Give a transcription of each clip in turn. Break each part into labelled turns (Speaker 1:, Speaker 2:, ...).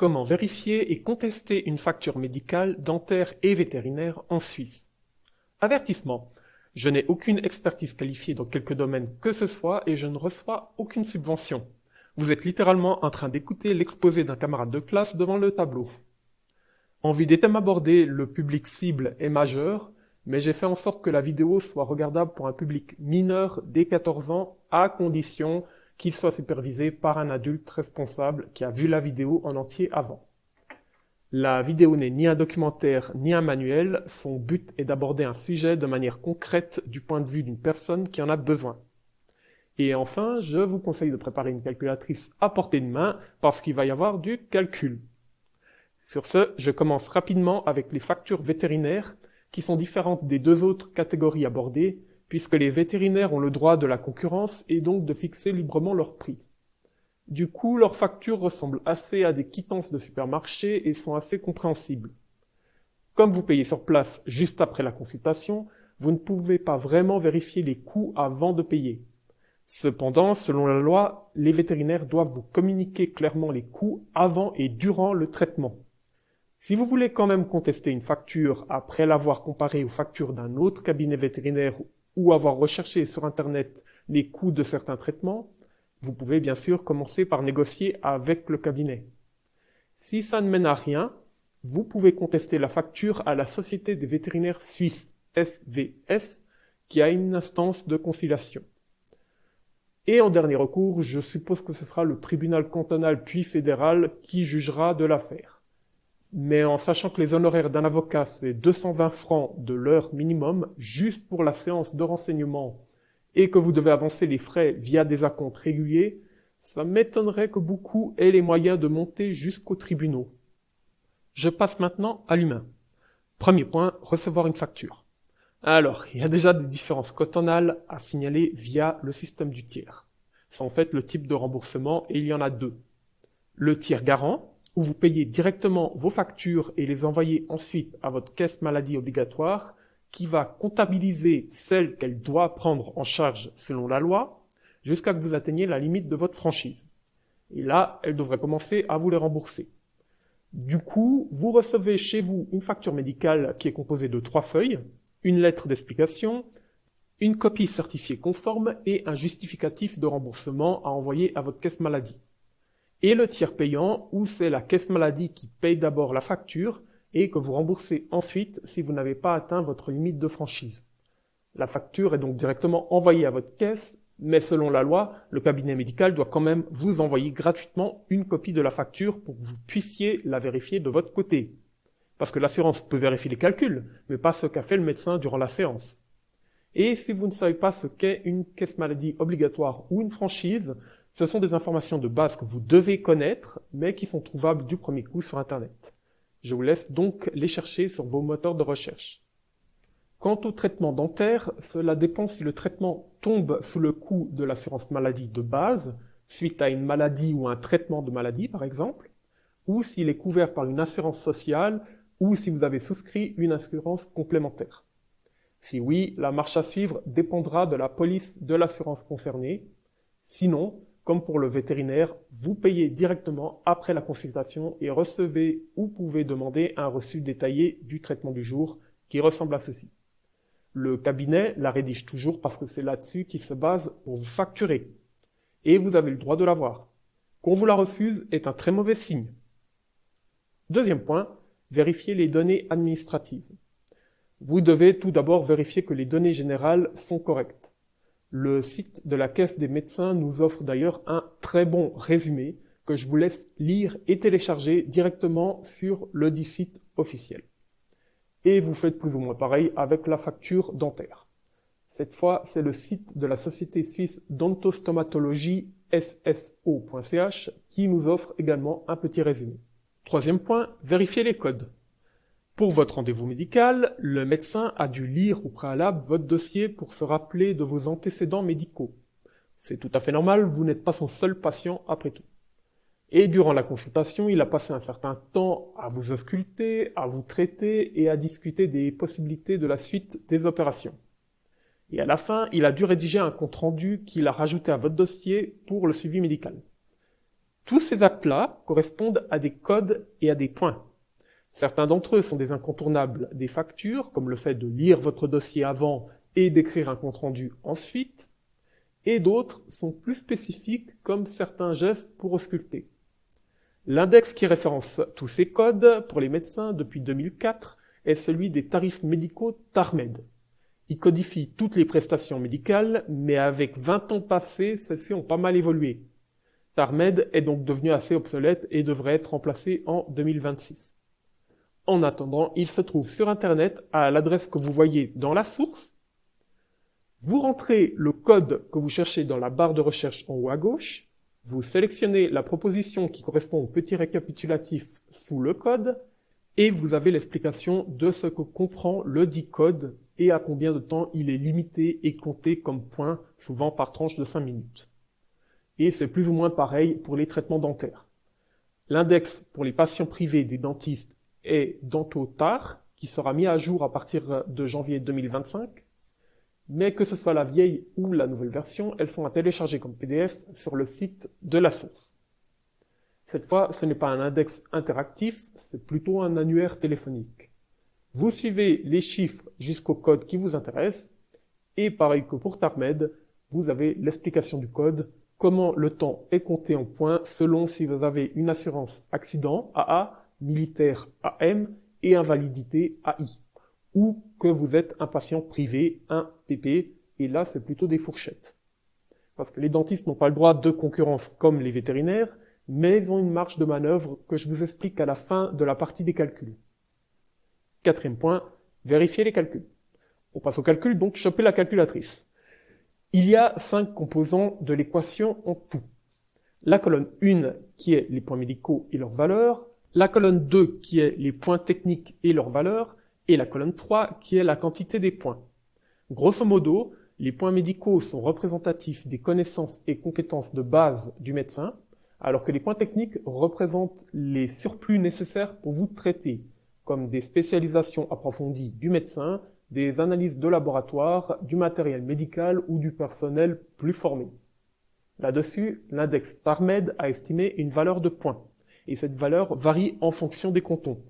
Speaker 1: Comment vérifier et contester une facture médicale, dentaire et vétérinaire en Suisse? Avertissement. Je n'ai aucune expertise qualifiée dans quelque domaine que ce soit et je ne reçois aucune subvention. Vous êtes littéralement en train d'écouter l'exposé d'un camarade de classe devant le tableau. En vue des thèmes abordés, le public cible est majeur, mais j'ai fait en sorte que la vidéo soit regardable pour un public mineur dès 14 ans, à condition qu'il soit supervisé par un adulte responsable qui a vu la vidéo en entier avant. La vidéo n'est ni un documentaire ni un manuel, son but est d'aborder un sujet de manière concrète du point de vue d'une personne qui en a besoin. Et enfin, je vous conseille de préparer une calculatrice à portée de main parce qu'il va y avoir du calcul. Sur ce, je commence rapidement avec les factures vétérinaires qui sont différentes des deux autres catégories abordées puisque les vétérinaires ont le droit de la concurrence et donc de fixer librement leur prix. Du coup, leurs factures ressemblent assez à des quittances de supermarché et sont assez compréhensibles. Comme vous payez sur place juste après la consultation, vous ne pouvez pas vraiment vérifier les coûts avant de payer. Cependant, selon la loi, les vétérinaires doivent vous communiquer clairement les coûts avant et durant le traitement. Si vous voulez quand même contester une facture après l'avoir comparée aux factures d'un autre cabinet vétérinaire ou avoir recherché sur Internet les coûts de certains traitements, vous pouvez bien sûr commencer par négocier avec le cabinet. Si ça ne mène à rien, vous pouvez contester la facture à la Société des vétérinaires suisses, SVS, qui a une instance de conciliation. Et en dernier recours, je suppose que ce sera le tribunal cantonal puis fédéral qui jugera de l'affaire. Mais en sachant que les honoraires d'un avocat, c'est 220 francs de l'heure minimum, juste pour la séance de renseignement, et que vous devez avancer les frais via des acomptes réguliers, ça m'étonnerait que beaucoup aient les moyens de monter jusqu'aux tribunaux. Je passe maintenant à l'humain. Premier point, recevoir une facture. Alors, il y a déjà des différences cantonales à signaler via le système du tiers. C'est en fait le type de remboursement et il y en a deux. Le tiers garant, où vous payez directement vos factures et les envoyez ensuite à votre caisse maladie obligatoire, qui va comptabiliser celles qu'elle doit prendre en charge selon la loi, jusqu'à que vous atteigniez la limite de votre franchise. Et là, elle devrait commencer à vous les rembourser. Du coup, vous recevez chez vous une facture médicale qui est composée de 3 feuilles, une lettre d'explication, une copie certifiée conforme et un justificatif de remboursement à envoyer à votre caisse maladie. Et le tiers payant, où c'est la caisse maladie qui paye d'abord la facture et que vous remboursez ensuite si vous n'avez pas atteint votre limite de franchise. La facture est donc directement envoyée à votre caisse, mais selon la loi, le cabinet médical doit quand même vous envoyer gratuitement une copie de la facture pour que vous puissiez la vérifier de votre côté. Parce que l'assurance peut vérifier les calculs, mais pas ce qu'a fait le médecin durant la séance. Et si vous ne savez pas ce qu'est une caisse maladie obligatoire ou une franchise, ce sont des informations de base que vous devez connaître, mais qui sont trouvables du premier coup sur Internet. Je vous laisse donc les chercher sur vos moteurs de recherche. Quant au traitement dentaire, cela dépend si le traitement tombe sous le coup de l'assurance maladie de base, suite à une maladie ou un traitement de maladie par exemple, ou s'il est couvert par une assurance sociale, ou si vous avez souscrit une assurance complémentaire. Si oui, la marche à suivre dépendra de la police de l'assurance concernée. Sinon, comme pour le vétérinaire, vous payez directement après la consultation et recevez ou pouvez demander un reçu détaillé du traitement du jour qui ressemble à ceci. Le cabinet la rédige toujours parce que c'est là-dessus qu'il se base pour vous facturer. Et vous avez le droit de l'avoir. Qu'on vous la refuse est un très mauvais signe. Deuxième point, vérifier les données administratives. Vous devez tout d'abord vérifier que les données générales sont correctes. Le site de la Caisse des médecins nous offre d'ailleurs un très bon résumé que je vous laisse lire et télécharger directement sur le dit site officiel. Et vous faites plus ou moins pareil avec la facture dentaire. Cette fois, c'est le site de la Société suisse d'ontostomatologie sso.ch qui nous offre également un petit résumé. Troisième point, vérifier les codes. Pour votre rendez-vous médical, le médecin a dû lire au préalable votre dossier pour se rappeler de vos antécédents médicaux. C'est tout à fait normal, vous n'êtes pas son seul patient après tout. Et durant la consultation, il a passé un certain temps à vous ausculter, à vous traiter et à discuter des possibilités de la suite des opérations. Et à la fin, il a dû rédiger un compte-rendu qu'il a rajouté à votre dossier pour le suivi médical. Tous ces actes-là correspondent à des codes et à des points. Certains d'entre eux sont des incontournables des factures, comme le fait de lire votre dossier avant et d'écrire un compte-rendu ensuite, et d'autres sont plus spécifiques, comme certains gestes pour ausculter. L'index qui référence tous ces codes pour les médecins depuis 2004 est celui des tarifs médicaux TARMED. Il codifie toutes les prestations médicales, mais avec 20 ans passés, celles-ci ont pas mal évolué. TARMED est donc devenu assez obsolète et devrait être remplacé en 2026. En attendant, il se trouve sur Internet à l'adresse que vous voyez dans la source. Vous rentrez le code que vous cherchez dans la barre de recherche en haut à gauche. Vous sélectionnez la proposition qui correspond au petit récapitulatif sous le code et vous avez l'explication de ce que comprend le dit code et à combien de temps il est limité et compté comme point, souvent par tranche de 5 minutes. Et c'est plus ou moins pareil pour les traitements dentaires. L'index pour les patients privés des dentistes est DentoTAR, qui sera mis à jour à partir de janvier 2025. Mais que ce soit la vieille ou la nouvelle version, elles sont à télécharger comme PDF sur le site de la source. Cette fois, ce n'est pas un index interactif, c'est plutôt un annuaire téléphonique. Vous suivez les chiffres jusqu'au code qui vous intéresse, et pareil que pour TARMED, vous avez l'explication du code, comment le temps est compté en points selon si vous avez une assurance accident AA, militaire AM et invalidité AI. Ou que vous êtes un patient privé, un PP, et là c'est plutôt des fourchettes. Parce que les dentistes n'ont pas le droit de concurrence comme les vétérinaires, mais ils ont une marge de manœuvre que je vous explique à la fin de la partie des calculs. Quatrième point, vérifier les calculs. On passe au calcul, donc choper la calculatrice. Il y a 5 composants de l'équation en tout. La colonne 1 qui est les points médicaux et leurs valeurs, la colonne 2 qui est les points techniques et leurs valeurs, et la colonne 3 qui est la quantité des points. Grosso modo, les points médicaux sont représentatifs des connaissances et compétences de base du médecin, alors que les points techniques représentent les surplus nécessaires pour vous traiter, comme des spécialisations approfondies du médecin, des analyses de laboratoire, du matériel médical ou du personnel plus formé. Là-dessus, l'index TARMED a estimé une valeur de points, et cette valeur varie en fonction des cantons.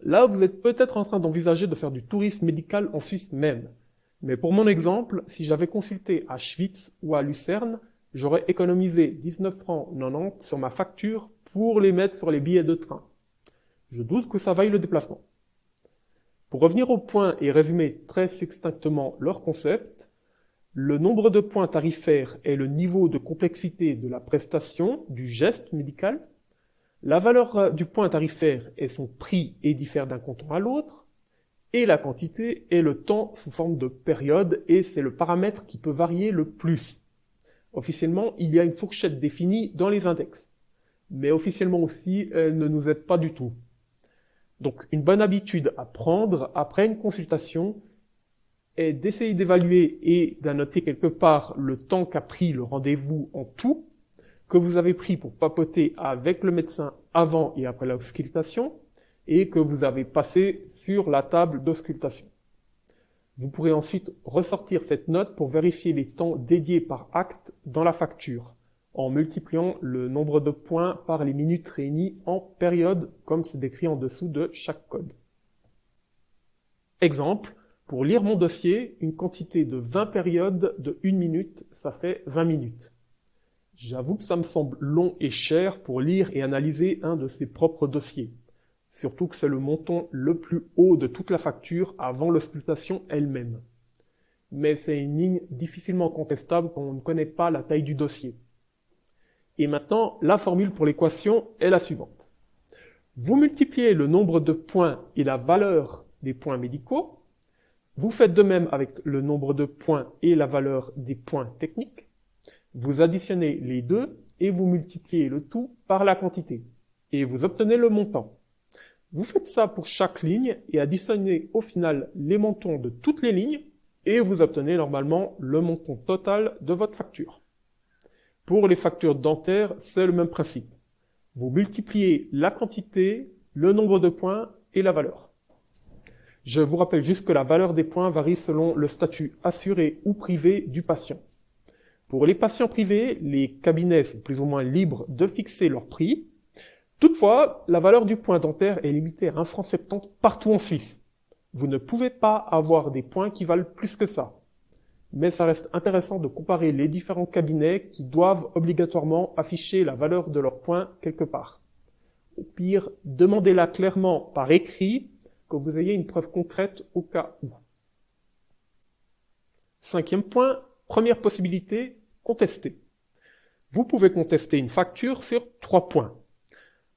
Speaker 1: Là, vous êtes peut-être en train d'envisager de faire du tourisme médical en Suisse même. Mais pour mon exemple, si j'avais consulté à Schwyz ou à Lucerne, j'aurais économisé 19 francs 90 sur ma facture pour les mettre sur les billets de train. Je doute que ça vaille le déplacement. Pour revenir aux points et résumer très succinctement leur concept, le nombre de points tarifaires est le niveau de complexité de la prestation, du geste médical. La valeur du point tarifaire est son prix et diffère d'un canton à l'autre, et la quantité est le temps sous forme de période, et c'est le paramètre qui peut varier le plus. Officiellement, il y a une fourchette définie dans les index, mais officiellement aussi, elle ne nous aide pas du tout. Donc une bonne habitude à prendre après une consultation est d'essayer d'évaluer et d'annoter quelque part le temps qu'a pris le rendez-vous en tout, que vous avez pris pour papoter avec le médecin avant et après l'auscultation, et que vous avez passé sur la table d'auscultation. Vous pourrez ensuite ressortir cette note pour vérifier les temps dédiés par acte dans la facture, en multipliant le nombre de points par les minutes réunies en période, comme c'est décrit en dessous de chaque code. Exemple, pour lire mon dossier, une quantité de 20 périodes de 1 minute, ça fait 20 minutes. J'avoue que ça me semble long et cher pour lire et analyser un de ses propres dossiers. Surtout que c'est le montant le plus haut de toute la facture avant l'auscultation elle-même. Mais c'est une ligne difficilement contestable quand on ne connaît pas la taille du dossier. Et maintenant, la formule pour l'équation est la suivante. Vous multipliez le nombre de points et la valeur des points médicaux. Vous faites de même avec le nombre de points et la valeur des points techniques. Vous additionnez les deux et vous multipliez le tout par la quantité. Et vous obtenez le montant. Vous faites ça pour chaque ligne et additionnez au final les montants de toutes les lignes et vous obtenez normalement le montant total de votre facture. Pour les factures dentaires, c'est le même principe. Vous multipliez la quantité, le nombre de points et la valeur. Je vous rappelle juste que la valeur des points varie selon le statut assuré ou privé du patient. Pour les patients privés, les cabinets sont plus ou moins libres de fixer leur prix. Toutefois, la valeur du point dentaire est limitée à 1,70 franc partout en Suisse. Vous ne pouvez pas avoir des points qui valent plus que ça. Mais ça reste intéressant de comparer les différents cabinets qui doivent obligatoirement afficher la valeur de leurs points quelque part. Au pire, demandez-la clairement par écrit, que vous ayez une preuve concrète au cas où. 5e point, première possibilité, contester. Vous pouvez contester une facture sur 3 points.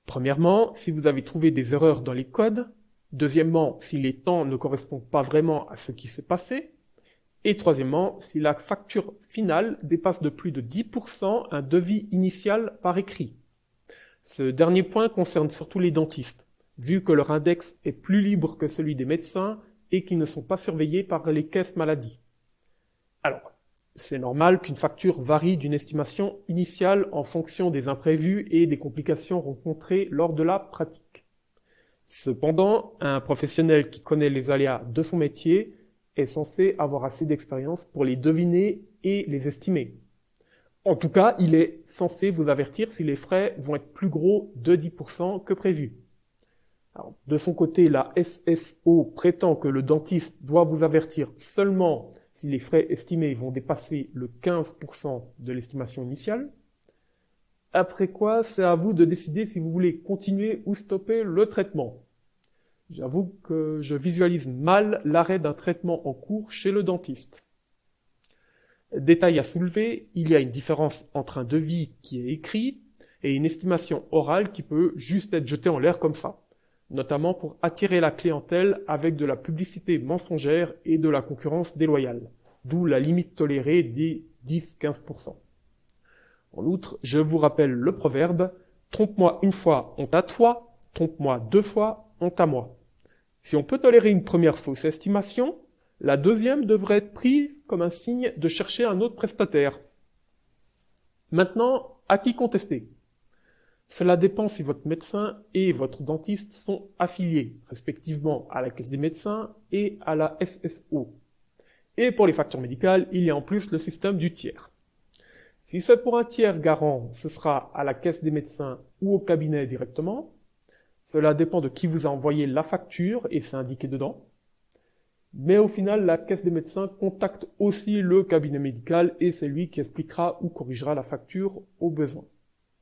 Speaker 1: Premièrement, si vous avez trouvé des erreurs dans les codes. Deuxièmement, si les temps ne correspondent pas vraiment à ce qui s'est passé. Et troisièmement, si la facture finale dépasse de plus de 10% un devis initial par écrit. Ce dernier point concerne surtout les dentistes, vu que leur index est plus libre que celui des médecins et qu'ils ne sont pas surveillés par les caisses maladie. Alors, c'est normal qu'une facture varie d'une estimation initiale en fonction des imprévus et des complications rencontrées lors de la pratique. Cependant, un professionnel qui connaît les aléas de son métier est censé avoir assez d'expérience pour les deviner et les estimer. En tout cas, il est censé vous avertir si les frais vont être plus gros de 10% que prévu. Alors, de son côté, la SSO prétend que le dentiste doit vous avertir seulement si les frais estimés vont dépasser le 15% de l'estimation initiale. Après quoi, c'est à vous de décider si vous voulez continuer ou stopper le traitement. J'avoue que je visualise mal l'arrêt d'un traitement en cours chez le dentiste. Détail à soulever, il y a une différence entre un devis qui est écrit et une estimation orale qui peut juste être jetée en l'air comme ça, notamment pour attirer la clientèle avec de la publicité mensongère et de la concurrence déloyale, d'où la limite tolérée des 10-15%. En outre, je vous rappelle le proverbe « Trompe-moi une fois, honte à toi, trompe-moi 2 fois, honte à moi ». Si on peut tolérer une première fausse estimation, la deuxième devrait être prise comme un signe de chercher un autre prestataire. Maintenant, à qui contester? Cela dépend si votre médecin et votre dentiste sont affiliés, respectivement à la Caisse des médecins et à la SSO. Et pour les factures médicales, il y a en plus le système du tiers. Si c'est pour un tiers garant, ce sera à la Caisse des médecins ou au cabinet directement. Cela dépend de qui vous a envoyé la facture et c'est indiqué dedans. Mais au final, la Caisse des médecins contacte aussi le cabinet médical et c'est lui qui expliquera ou corrigera la facture au besoin.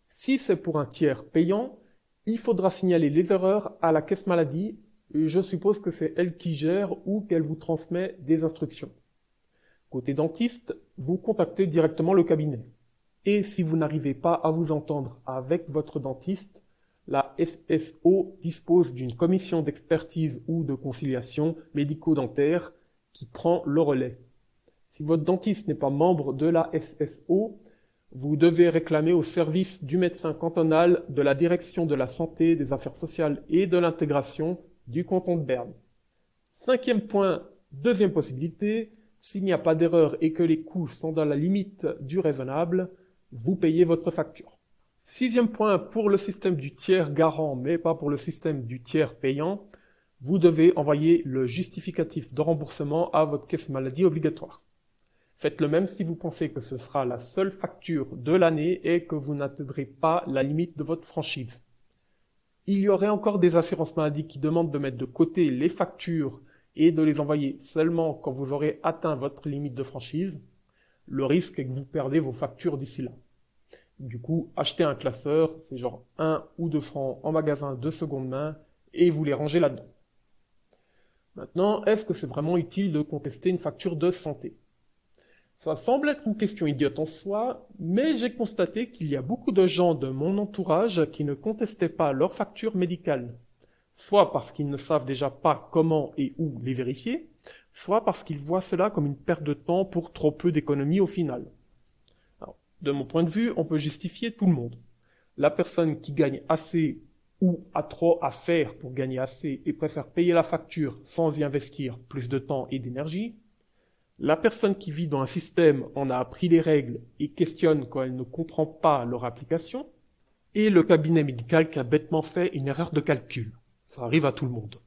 Speaker 1: Si c'est pour un tiers payant, il faudra signaler les erreurs à la Caisse maladie et je suppose que c'est elle qui gère ou qu'elle vous transmet des instructions. Côté dentiste, vous contactez directement le cabinet. Et si vous n'arrivez pas à vous entendre avec votre dentiste, la SSO dispose d'une commission d'expertise ou de conciliation médico-dentaire qui prend le relais. Si votre dentiste n'est pas membre de la SSO, vous devez réclamer au service du médecin cantonal de la direction de la santé, des affaires sociales et de l'intégration du canton de Berne. 5e point, deuxième possibilité, s'il n'y a pas d'erreur et que les coûts sont dans la limite du raisonnable, vous payez votre facture. 6e point, pour le système du tiers garant, mais pas pour le système du tiers payant, vous devez envoyer le justificatif de remboursement à votre caisse maladie obligatoire. Faites le même si vous pensez que ce sera la seule facture de l'année et que vous n'atteindrez pas la limite de votre franchise. Il y aurait encore des assurances maladie qui demandent de mettre de côté les factures et de les envoyer seulement quand vous aurez atteint votre limite de franchise. Le risque est que vous perdez vos factures d'ici là. Du coup, achetez un classeur, c'est genre 1 ou 2 francs en magasin de seconde main et vous les rangez là-dedans. Maintenant, est-ce que c'est vraiment utile de contester une facture de santé? Ça semble être une question idiote en soi, mais j'ai constaté qu'il y a beaucoup de gens de mon entourage qui ne contestaient pas leurs factures médicales, soit parce qu'ils ne savent déjà pas comment et où les vérifier, soit parce qu'ils voient cela comme une perte de temps pour trop peu d'économies au final. Alors, de mon point de vue, on peut justifier tout le monde. La personne qui gagne assez ou a trop à faire pour gagner assez et préfère payer la facture sans y investir plus de temps et d'énergie. La personne qui vit dans un système en a appris les règles et questionne quand elle ne comprend pas leur application, et le cabinet médical qui a bêtement fait une erreur de calcul. Ça arrive à tout le monde.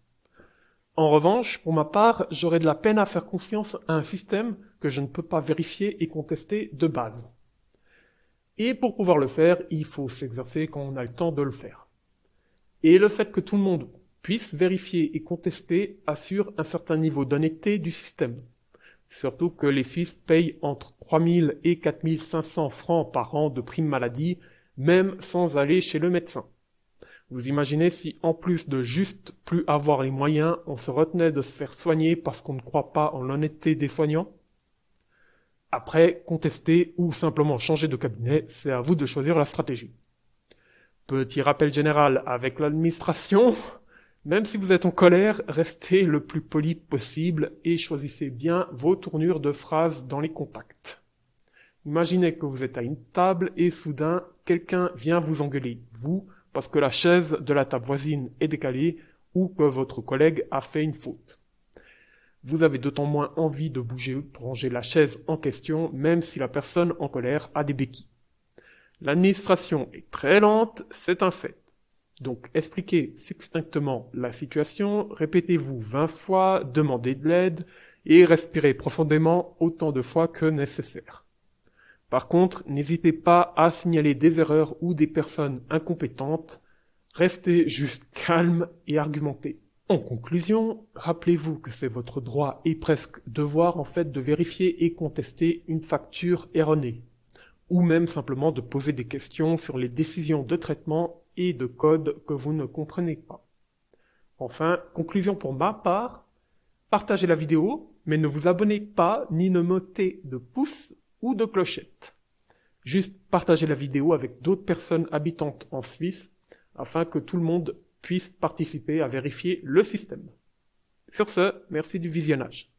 Speaker 1: En revanche, pour ma part, j'aurais de la peine à faire confiance à un système que je ne peux pas vérifier et contester de base. Et pour pouvoir le faire, il faut s'exercer quand on a le temps de le faire. Et le fait que tout le monde puisse vérifier et contester assure un certain niveau d'honnêteté du système. Surtout que les Suisses payent entre 3000 et 4500 francs par an de prime maladie, même sans aller chez le médecin. Vous imaginez si, en plus de juste plus avoir les moyens, on se retenait de se faire soigner parce qu'on ne croit pas en l'honnêteté des soignants? Après, contester ou simplement changer de cabinet, c'est à vous de choisir la stratégie. Petit rappel général avec l'administration, même si vous êtes en colère, restez le plus poli possible et choisissez bien vos tournures de phrases dans les contacts. Imaginez que vous êtes à une table et soudain, quelqu'un vient vous engueuler, vous, parce que la chaise de la table voisine est décalée ou que votre collègue a fait une faute. Vous avez d'autant moins envie de bouger pour ranger la chaise en question, même si la personne en colère a des béquilles. L'administration est très lente, c'est un fait. Donc expliquez succinctement la situation, répétez-vous 20 fois, demandez de l'aide et respirez profondément autant de fois que nécessaire. Par contre, n'hésitez pas à signaler des erreurs ou des personnes incompétentes, restez juste calme et argumentez. En conclusion, rappelez-vous que c'est votre droit et presque devoir en fait de vérifier et contester une facture erronée, ou même simplement de poser des questions sur les décisions de traitement et de code que vous ne comprenez pas. Enfin, conclusion pour ma part, partagez la vidéo, mais ne vous abonnez pas ni ne mettez de pouce ou de clochette. Juste partagez la vidéo avec d'autres personnes habitantes en Suisse, afin que tout le monde puisse participer à vérifier le système. Sur ce, merci du visionnage.